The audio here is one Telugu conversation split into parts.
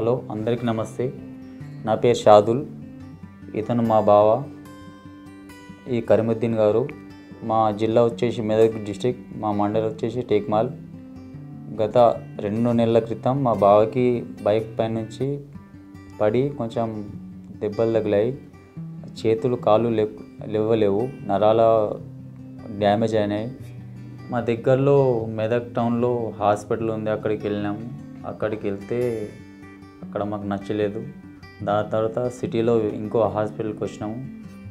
హలో అందరికీ నమస్తే. నా పేరు షాదుల్. ఇతను మా బావ ఈ కరీముద్దీన్ గారు. మా జిల్లా వచ్చేసి మెదక్ డిస్టిక్, మా మండలం వచ్చేసి టేక్మాల్. గత 2 నెలల క్రితం మా బావకి బైక్ పై నుంచి పడి కొంచెం దెబ్బలు తగిలాయి. చేతులు కాళ్ళు లేవలేవు, నరాల డ్యామేజ్ అయినాయి. మా దగ్గరలో మెదక్ టౌన్లో హాస్పిటల్ ఉంది, అక్కడికి వెళ్ళినాము. అక్కడికి వెళ్తే అక్కడ మాకు నచ్చలేదు. దాని తర్వాత సిటీలో ఇంకో హాస్పిటల్కి వచ్చినాము.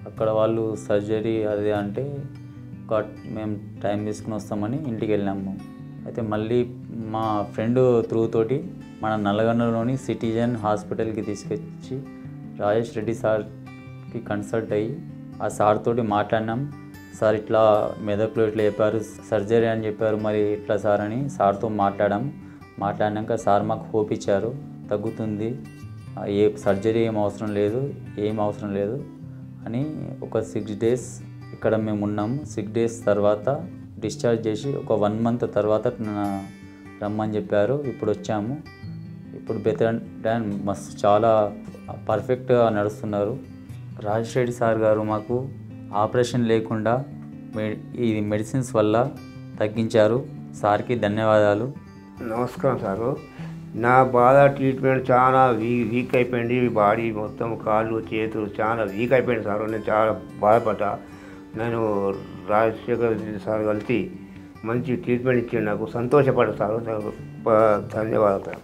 అక్కడ వాళ్ళు సర్జరీ అది అంటే మేము టైం తీసుకుని వస్తామని ఇంటికి వెళ్ళినాము. అయితే మళ్ళీ మా ఫ్రెండ్ త్రూ తోటి మన నల్లగొండలోని సిటిజన్ హాస్పిటల్కి తీసుకొచ్చి రాజేష్ రెడ్డి సార్కి కన్సల్ట్ అయ్యి ఆ సార్ తోటి మాట్లాడినాం. సార్ ఇట్లా మెదక్లో ఇట్లా చెప్పారు, సర్జరీ అని చెప్పారు, మరి ఇట్లా సార్ అని సార్తో మాట్లాడినాక సార్ మాకు హోప్ ఇచ్చారు, తగ్గుతుంది, సర్జరీ ఏం అవసరం లేదు అని. ఒక 6 days ఇక్కడ మేము ఉన్నాము. 6 days తర్వాత డిశ్చార్జ్ చేసి ఒక 1 month తర్వాత రమ్మని చెప్పారు. ఇప్పుడు వచ్చాము. ఇప్పుడు బెటర్ దాన్ మస్తు చాలా పర్ఫెక్ట్గా నడుస్తున్నారు. రాజేష్ రెడ్డి సార్ గారు మాకు ఆపరేషన్ లేకుండా ఈ మెడిసిన్స్ వల్ల తగ్గించారు. సార్కి ధన్యవాదాలు. నమస్కారం సారు. నా బాధ ట్రీట్మెంట్ చాలా వీక్ అయిపోయింది. బాడీ మొత్తం కాళ్ళు చేతులు చాలా వీక్ అయిపోయింది సారు. నేను చాలా బాధపడ్డా. నేను రాజశేఖర్ సార్ కలిసి మంచి ట్రీట్మెంట్ ఇచ్చింది, నాకు సంతోషపడ్డా సారు. ధన్యవాదాలు.